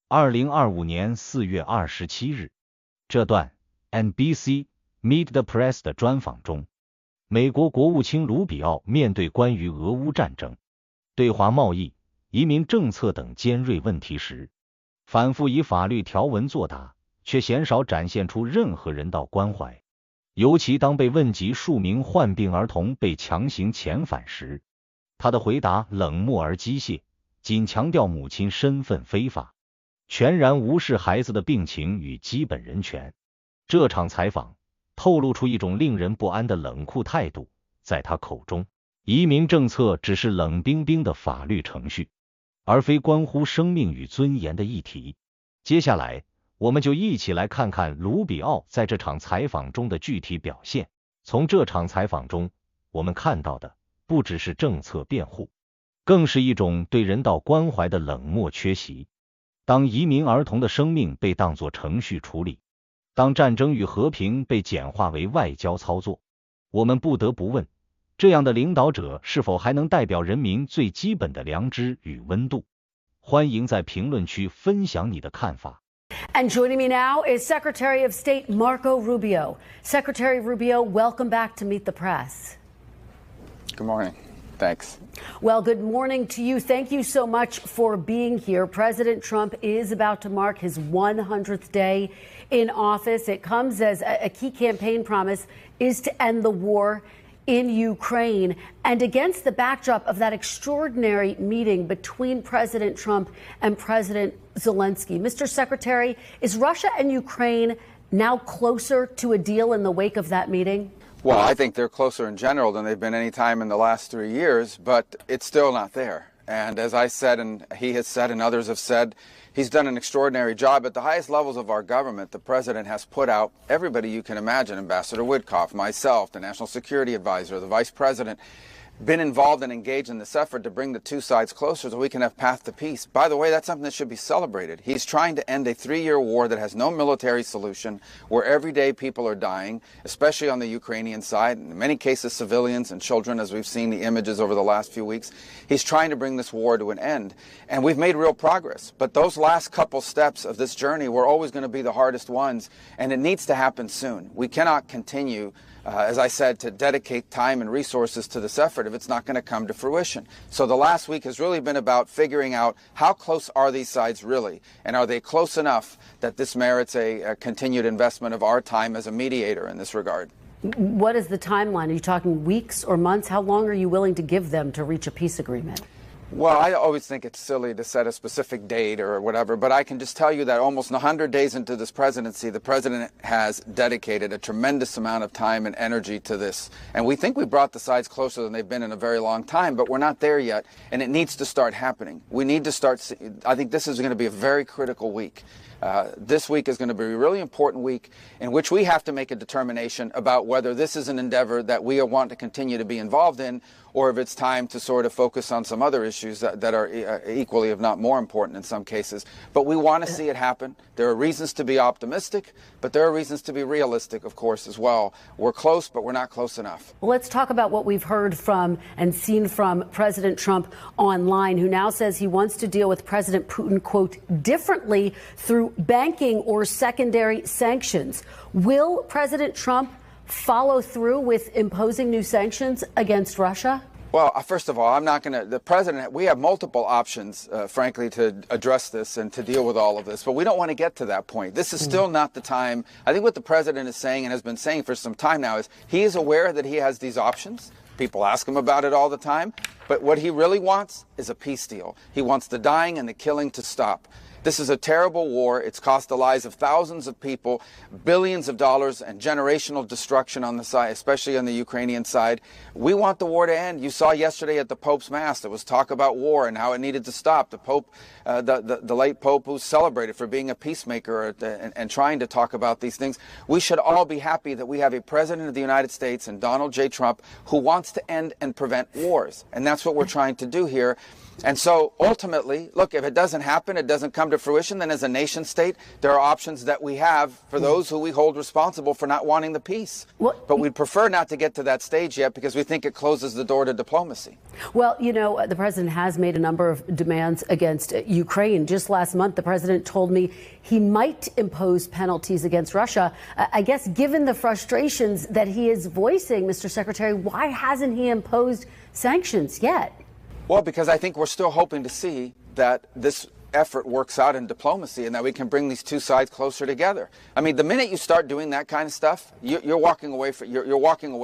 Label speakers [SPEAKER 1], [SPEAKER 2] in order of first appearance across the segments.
[SPEAKER 1] 2025年4月27日，这段 NBC Meet the Press 的专访中，美国国务卿卢比奥面对关于俄乌战争、对华贸易、移民政策等尖锐问题时，反复以法律条文作答，却鲜少展现出任何人道关怀。尤其当被问及数名患病儿童被强行遣返时，他的回答冷漠而机械，仅强调母亲身份非法，全然无视孩子的病情与基本人权。这场采访透露出一种令人不安的冷酷态度，在他口中，移民政策只是冷冰冰的法律程序，而非关乎生命与尊严的议题。接下来，我们就一起来看看卢比奥在这场采访中的具体表现。从这场采访中，我们看到的不只是政策辩护，更是一种对人道关怀的冷漠缺席。当移民儿童的生命被当作程序处理，当战争与和平被简化为外交操作，我们不得不问，这样的领导者是否还能代表人民最基本的良知与温度？欢迎在评论区分享你的看法。
[SPEAKER 2] And joining me now is Secretary of State Marco Rubio. Secretary Rubio, welcome back to Meet the Press.
[SPEAKER 3] Good morning. Thanks.
[SPEAKER 2] Well, good morning to you. Thank you so much for being here. President Trump is about to mark his 100th day in office. It comes as a key campaign promise is to end the war in Ukraine, and against the backdrop of that extraordinary meeting between President Trump and President Zelensky. Mr. Secretary, is Russia and Ukraine now closer to a deal in the wake of that meeting?
[SPEAKER 3] Well, I think they're closer in general than they've been any time in the last 3 years, but it's still not there. And as I said, and he has said, and others have said, he's done an extraordinary job at the highest levels of our government. The president has put out everybody you can imagine, Ambassador Witkoff, myself, the National Security Advisor, the Vice President, been involved and engaged in this effort to bring the two sides closer so we can have path to peace. By the way, that's something that should be celebrated. He's trying to end a 3-year war that has no military solution, where every day people are dying, especially on the Ukrainian side, in many cases civilians and children, as we've seen the images over the last few weeks. He's trying to bring this war to an end, and we've made real progress. But those last couple steps of this journey were always going to be the hardest ones, and it needs to happen soon. We cannot continue as I said, to dedicate time and resources to this effort if it's not going to come to fruition. So the last week has really been about figuring out how close are these sides really, and are they close enough that this merits a continued investment of our time as a mediator in this regard.
[SPEAKER 2] What is the timeline? Are you talking weeks or months? How long are you willing to give them to reach a peace agreement?
[SPEAKER 3] Well, I always think it's silly to set a specific date or whatever, but I can just tell you that almost 100 days into this presidency, the president has dedicated a tremendous amount of time and energy to this. And we think we brought the sides closer than they've been in a very long time, but we're not there yet, and it needs to start happening. We need to start, I think this is going to be a very critical week. This week is going to be a really important week in which we have to make a determination about whether this is an endeavor that we want to continue to be involved in, or if it's time to sort of focus on some other issues that are equally, if not more important in some cases. But we want to see it happen. There are reasons to be optimistic, but there are reasons to be realistic, of course, as well. We're close, but we're not close enough.
[SPEAKER 2] Well, let's talk about what we've heard from and seen from President Trump online, who now says he wants to deal with President Putin, quote, differently through banking or secondary sanctions. Will President Trump follow through with imposing new sanctions against Russia?
[SPEAKER 3] Well, first of all, I'm not going to, the president, we have multiple options, frankly, to address this and to deal with all of this, but we don't want to get to that point. This is still not the time. I think what the president is saying and has been saying for some time now is he is aware that he has these options. People ask him about it all the time, but what he really wants is a peace deal. He wants the dying and the killing to stop. This is a terrible war. It's cost the lives of thousands of people, billions of dollars, and generational destruction on the side, especially on the Ukrainian side. We want the war to end. You saw yesterday at the Pope's Mass, there was talk about war and how it needed to stop. The Pope, the late Pope, who's celebrated for being a peacemaker and trying to talk about these things. We should all be happy that we have a president of the United States and Donald J. Trump who wants to end and prevent wars. And that's what we're trying to do here. And so ultimately, look, if it doesn't happen, it doesn't come to fruition, then as a nation state, there are options that we have for those who we hold responsible for not wanting the peace. But we'd prefer not to get to that stage yet because we think it closes the door to diplomacy.
[SPEAKER 2] Well, you know, the president has made a number of demands against Ukraine. Just last month, the president told me he might impose penalties against Russia. I guess given the frustrations that he is voicing, Mr. Secretary, why hasn't he imposed sanctions yet?
[SPEAKER 3] Well, because I think we're still hoping to see that this effort works out in diplomacy and that we can bring these two sides closer together. I mean, the minute you start doing that kind of stuff, you're walking away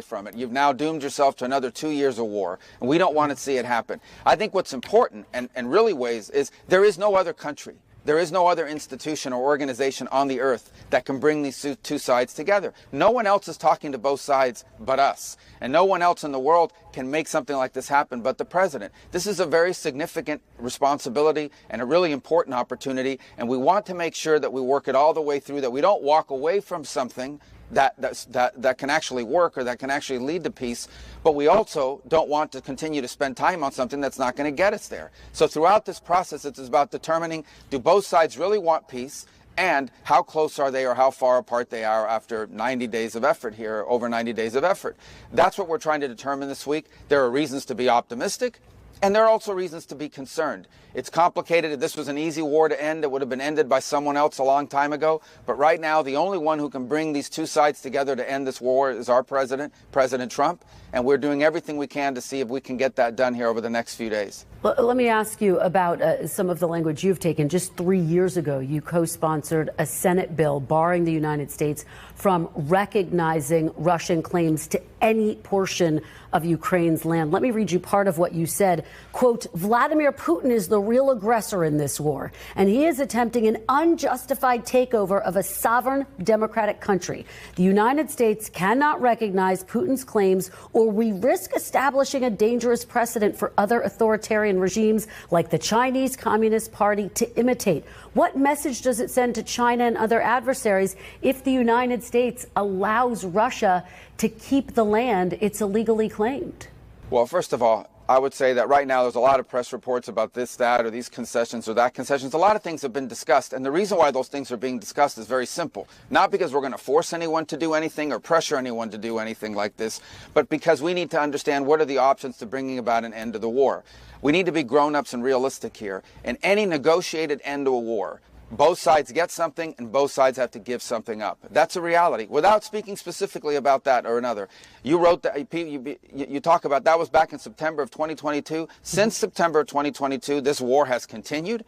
[SPEAKER 3] from it. You've now doomed yourself to another 2 years of war, and we don't want to see it happen. I think what's important and really weighs is there is no other country. There is no other institution or organization on the earth that can bring these two sides together. No one else is talking to both sides but us. And no one else in the world can make something like this happen but the president. This is a very significant responsibility and a really important opportunity. And we want to make sure that we work it all the way through, that we don't walk away from something that can actually work or that can actually lead to peace, but we also don't want to continue to spend time on something that's not going to get us there. So throughout this process, it's about determining, do both sides really want peace, and how close are they or how far apart they are after 90 days of effort here, over 90 days of effort. That's what we're trying to determine this week. There are reasons to be optimistic, and there are also reasons to be concerned. It's complicated. If this was an easy war to end, it would have been ended by someone else a long time ago. But right now, the only one who can bring these two sides together to end this war is our president, President Trump. And we're doing everything we can to see if we can get that done here over the next few days.
[SPEAKER 2] Let me ask you about some of the language you've taken. Just 3 years ago, you co-sponsored a Senate bill barring the United States from recognizing Russian claims to any portion of Ukraine's land. Let me read you part of what you said. Quote, Vladimir Putin is the real aggressor in this war, and he is attempting an unjustified takeover of a sovereign democratic country. The United States cannot recognize Putin's claims, or we risk establishing a dangerous precedent for other authoritarian regimes like the Chinese Communist Party to imitate. What message does it send to China and other adversaries if the United States allows Russia to keep the land it's illegally claimed?
[SPEAKER 3] Well, first of all, I would say that right now there's a lot of press reports about this, that, or these concessions or that concessions. A lot of things have been discussed, and the reason why those things are being discussed is very simple. Not because we're going to force anyone to do anything or pressure anyone to do anything like this, but because we need to understand what are the options to bringing about an end to the war. We need to be grown-ups and realistic here. In any negotiated end to a war, both sides get something and both sides have to give something up. That's a reality. Without speaking specifically about that or another, you wrote that, you talk about that was back in September of 2022. Since September of 2022, this war has continued.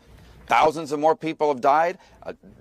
[SPEAKER 3] Thousands of more people have died.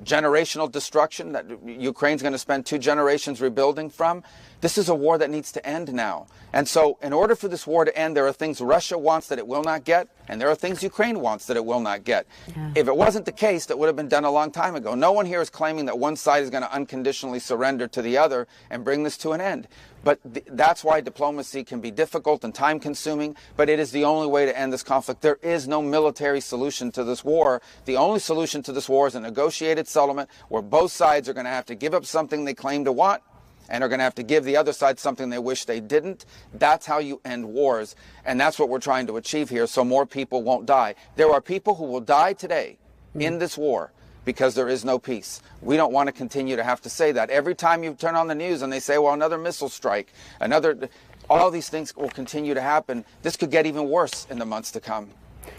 [SPEAKER 3] Generational destruction that Ukraine's going to spend 2 generations rebuilding from. This is a war that needs to end now. And so in order for this war to end, there are things Russia wants that it will not get, and there are things Ukraine wants that it will not get. Yeah. If it wasn't the case, that would have been done a long time ago. No one here is claiming that one side is going to unconditionally surrender to the other and bring this to an end. But that's why diplomacy can be difficult and time-consuming, but it is the only way to end this conflict. There is no military solution to this war. The only solution to this war is a negotiated settlement where both sides are going to have to give up something they claim to want and are going to have to give the other side something they wish they didn't. That's how you end wars, and that's what we're trying to achieve here, so more people won't die. There are people who will die today in this war because there is no peace. We don't want to continue to have to say that. Every time you turn on the news and they say, well, another missile strike, all these things will continue to happen. This could get even worse in the months to come.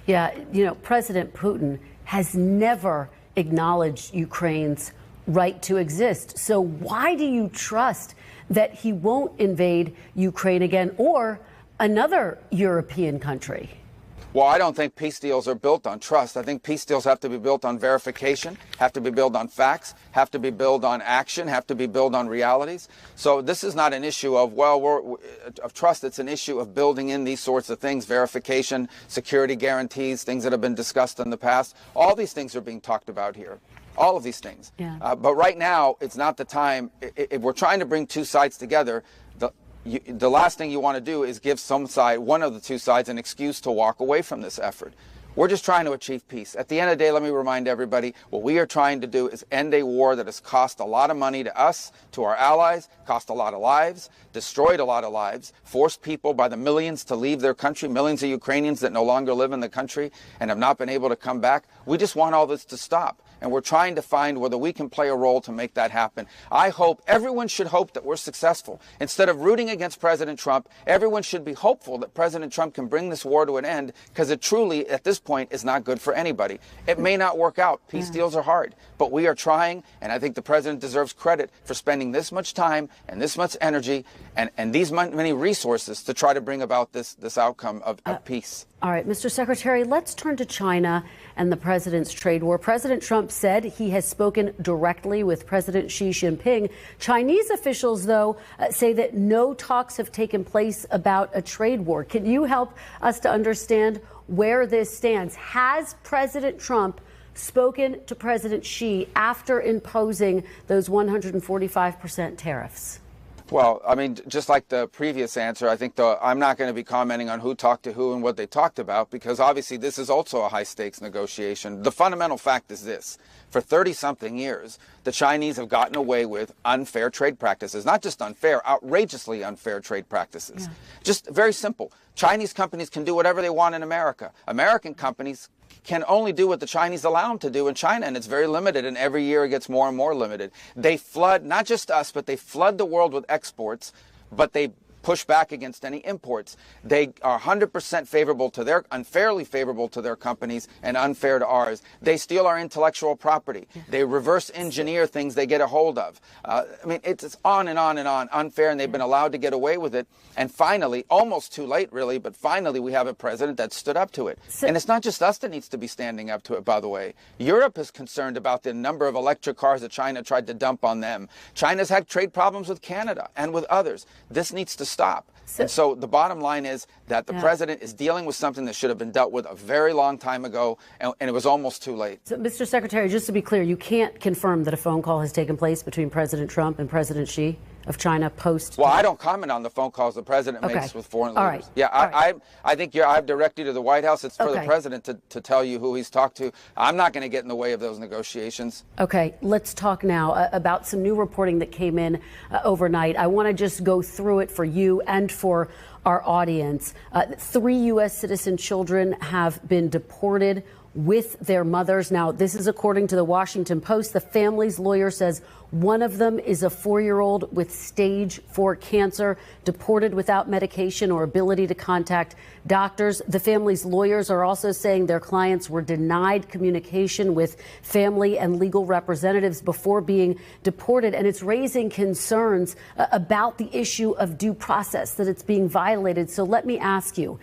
[SPEAKER 2] Yeah, you know, President Putin has never acknowledged Ukraine's right to exist. So why do you trust that he won't invade Ukraine again or another European country?
[SPEAKER 3] Well, I don't think peace deals are built on trust. I think peace deals have to be built on verification, have to be built on facts, have to be built on action, have to be built on realities. So this is not an issue of, of trust. It's an issue of building in these sorts of things, verification, security guarantees, things that have been discussed in the past. All these things are being talked about here. All of these things. Yeah. But right now, it's not the time. If we're trying to bring two sides together, the last thing you want to do is give some side, one of the two sides, an excuse to walk away from this effort. We're just trying to achieve peace. At the end of the day, let me remind everybody, what we are trying to do is end a war that has cost a lot of money to us, to our allies, cost a lot of lives, destroyed a lot of lives, forced people by the millions to leave their country, millions of Ukrainians that no longer live in the country and have not been able to come back. We just want all this to stop. And we're trying to find whether we can play a role to make that happen. I hope, everyone should hope that we're successful. Instead of rooting against President Trump, everyone should be hopeful that President Trump can bring this war to an end, because it truly, at this point, is not good for anybody. It may not work out. Peace deals are hard. But we are trying, and I think the president deserves credit for spending this much time and this much energy and these many resources to try to bring about this outcome of peace.
[SPEAKER 2] All right, Mr. Secretary, let's turn to China and the president's trade war. President Trump said he has spoken directly with President Xi Jinping. Chinese officials, though, say that no talks have taken place about a trade war. Can you help us to understand where this stands? Has President Trump spoken to President Xi after imposing those 145% tariffs?
[SPEAKER 3] Well, I mean, just like the previous answer, I think I'm not going to be commenting on who talked to who and what they talked about, because obviously this is also a high-stakes negotiation. The fundamental fact is this. For 30-something years, the Chinese have gotten away with unfair trade practices. Not just unfair, outrageously unfair trade practices. Yeah. Just very simple. Chinese companies can do whatever they want in America. American companies can only do what the Chinese allow them to do in China, and it's very limited, and every year it gets more and more limited. They flood, not just us, but they flood the world with exports, but they push back against any imports. They are 100% favorable to unfairly favorable to their companies and unfair to ours. They steal our intellectual property. They reverse engineer things they get a hold of. I mean, it's on and on and on, unfair, and they've been allowed to get away with it. And finally, almost too late really, but finally we have a president that stood up to it. And it's not just us that needs to be standing up to it, by the way. Europe is concerned about the number of electric cars that China tried to dump on them. China's had trade problems with Canada and with others. This needs to stop. And so the bottom line is that the president is dealing with something that should have been dealt with a very long time ago, and it was almost too late.
[SPEAKER 2] So, Mr. Secretary, just to be clear, you can't confirm that a phone call has taken place between President Trump and President Xi of China post.
[SPEAKER 3] Well, I don't comment on the phone calls the president makes with foreign leaders.
[SPEAKER 2] All right.
[SPEAKER 3] Yeah, I think I've directed you to the White House. It's for the president to tell you who he's talked to. I'm not going to get in the way of those negotiations. Okay, let's talk now about some new reporting that came in overnight. I want to just go through it for you and for our audience. 3 U.S. citizen children have been deported with their mothers. Now, this is according to the Washington Post. The family's lawyer says one of them is a 4-year-old with stage 4 cancer, deported without medication or ability to contact doctors. The family's lawyers are also saying their clients were denied communication with family and legal representatives before being deported. And it's raising concerns about the issue of due process, that it's being violated. So let me ask you,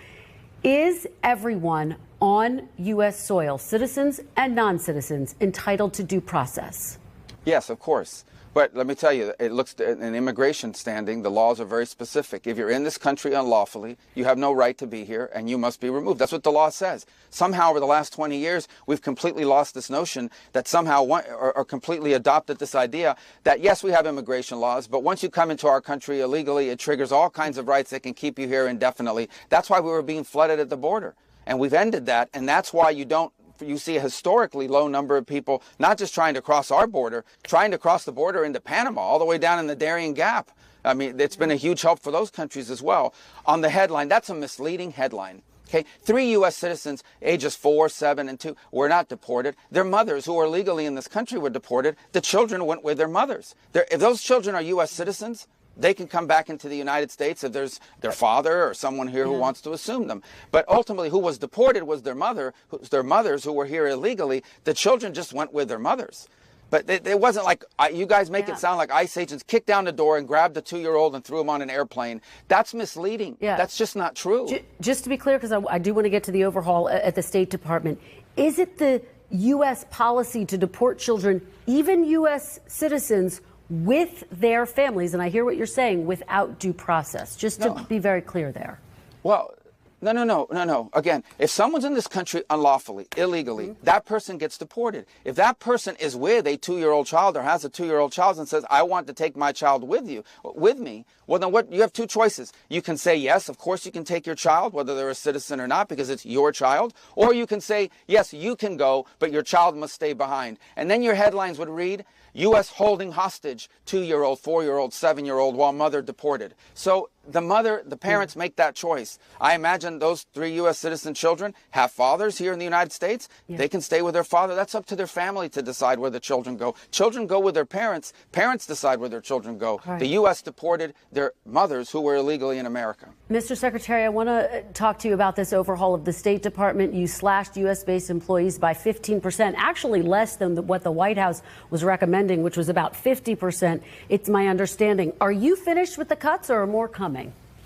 [SPEAKER 3] is everyone on U.S. soil, citizens and non-citizens, entitled to due process? Yes, of course. But let me tell you, it looks in immigration standing, the laws are very specific. If you're in this country unlawfully, you have no right to be here and you must be removed. That's what the law says. Somehow over the last 20 years, we've completely lost this notion that somehow or completely adopted this idea that, yes, we have immigration laws, but once you come into our country illegally, it triggers all kinds of rights that can keep you here indefinitely. That's why we were being flooded at the border. And we've ended that, and that's why you see a historically low number of people not just trying to cross our border, trying to cross the border into Panama, all the way down in the Darien Gap. I mean, it's been a huge help for those countries as well. On the headline, that's a misleading headline. Okay, 3 U.S. citizens, ages 4, 7, and 2, were not deported. Their mothers, who are legally in this country, were deported. The children went with their mothers. If those children are U.S. citizens, they can come back into the United States if there's their father or someone here who wants to assume them. But ultimately, who was deported was their mothers who were here illegally. The children just went with their mothers. But it wasn't like, you guys make it sound like ICE agents kicked down the door and grabbed the 2-year-old and threw him on an airplane. That's misleading. That's just not true.
[SPEAKER 2] Just to be clear, because I do want to get to the overhaul at the State Department, is it the U.S. policy to deport children, even U.S. citizens, with their families, and I hear what you're saying, without due process, just to be very clear there?
[SPEAKER 3] Well, No. Again, if someone's in this country unlawfully, illegally, that person gets deported. If that person is with a 2-year-old child or has a 2-year-old child and says, I want to take my child with me, well, then you have two choices. You can say, yes, of course you can take your child, whether they're a citizen or not, because it's your child. Or you can say, yes, you can go, but your child must stay behind. And then your headlines would read, U.S. holding hostage 2-year-old, 4-year-old, 7-year-old while mother deported. So the parents make that choice. I imagine those 3 U.S. citizen children have fathers here in the United States. Yeah. They can stay with their father. That's up to their family to decide where the children go. Children go with their parents. Parents decide where their children go. Right. The U.S. deported their mothers who were illegally in America.
[SPEAKER 2] Mr. Secretary, I want to talk to you about this overhaul of the State Department. You slashed U.S.-based employees by 15%, actually less than what the White House was recommending, which was about 50%. It's my understanding. Are you finished with the cuts or are more coming?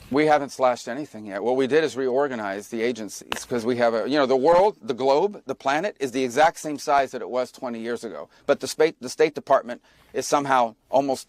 [SPEAKER 3] We haven't slashed anything yet. What we did is reorganize the agencies because we have the world, the globe, the planet is the exact same size that it was 20 years ago. But the State Department is somehow almost,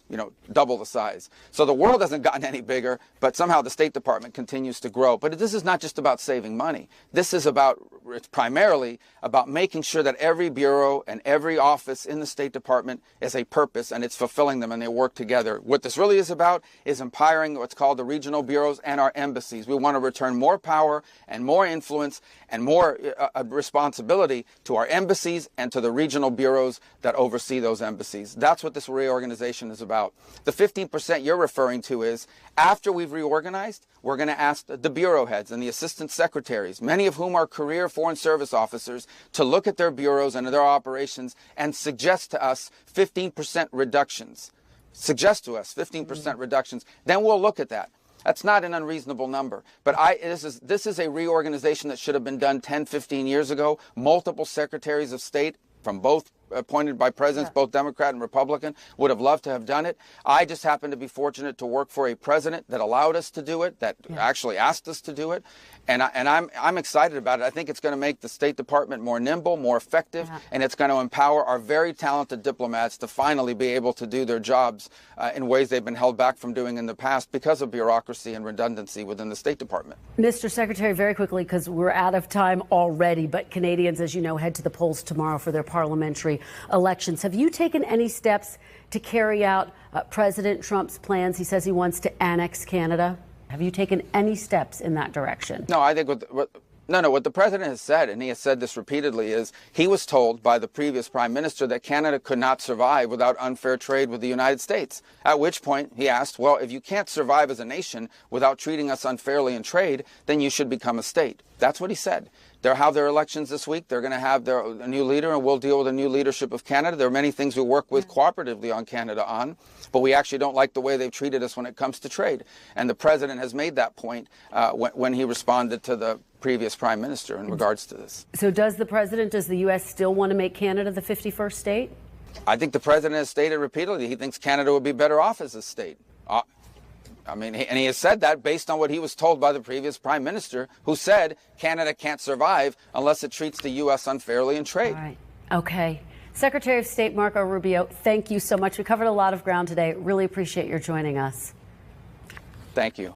[SPEAKER 3] double the size. So the world hasn't gotten any bigger, but somehow the State Department continues to grow. But this is not just about saving money. It's primarily about making sure that every bureau and every office in the State Department is a purpose and it's fulfilling them and they work together. What this really is about is empowering what's called the regional bureaus and our embassies. We want to return more power and more influence and more responsibility to our embassies and to the regional bureaus that oversee those embassies. That's what this reorganization is about. The 15% you're referring to is after we've reorganized, we're going to ask the bureau heads and the assistant secretaries, many of whom are career Foreign Service officers, to look at their bureaus and their operations and suggest to us 15% reductions. Suggest to us 15% reductions. Then we'll look at that. That's not an unreasonable number. But this is a reorganization that should have been done 10, 15 years ago. Multiple secretaries of state from both appointed by presidents, both Democrat and Republican, would have loved to have done it. I just happen to be fortunate to work for a president that allowed us to do it, that actually asked us to do it. And I'm excited about it. I think it's going to make the State Department more nimble, more effective, and it's going to empower our very talented diplomats to finally be able to do their jobs in ways they've been held back from doing in the past because of bureaucracy and redundancy within the State Department.
[SPEAKER 2] Mr. Secretary, very quickly, because we're out of time already, but Canadians, as you know, head to the polls tomorrow for their parliamentary elections. Have you taken any steps to carry out President Trump's plans? He says he wants to annex Canada. Have you taken any steps in that direction?
[SPEAKER 3] No, I think what the president has said, and he has said this repeatedly, is he was told by the previous prime minister that Canada could not survive without unfair trade with the United States. At which point he asked, well, if you can't survive as a nation without treating us unfairly in trade, then you should become a state. That's what he said. They'll have their elections this week. They're going to have a new leader, and we'll deal with a new leadership of Canada. There are many things we work with cooperatively on Canada on, but we actually don't like the way they've treated us when it comes to trade. And the president has made that point when he responded to the previous prime minister in regards to this.
[SPEAKER 2] So does the U.S. still want to make Canada the 51st state?
[SPEAKER 3] I think the president has stated repeatedly he thinks Canada would be better off as a state. And he has said that based on what he was told by the previous prime minister, who said Canada can't survive unless it treats the U.S. unfairly in trade.
[SPEAKER 2] All right. Okay. Secretary of State Marco Rubio, thank you so much. We covered a lot of ground today. Really appreciate your joining us.
[SPEAKER 3] Thank you.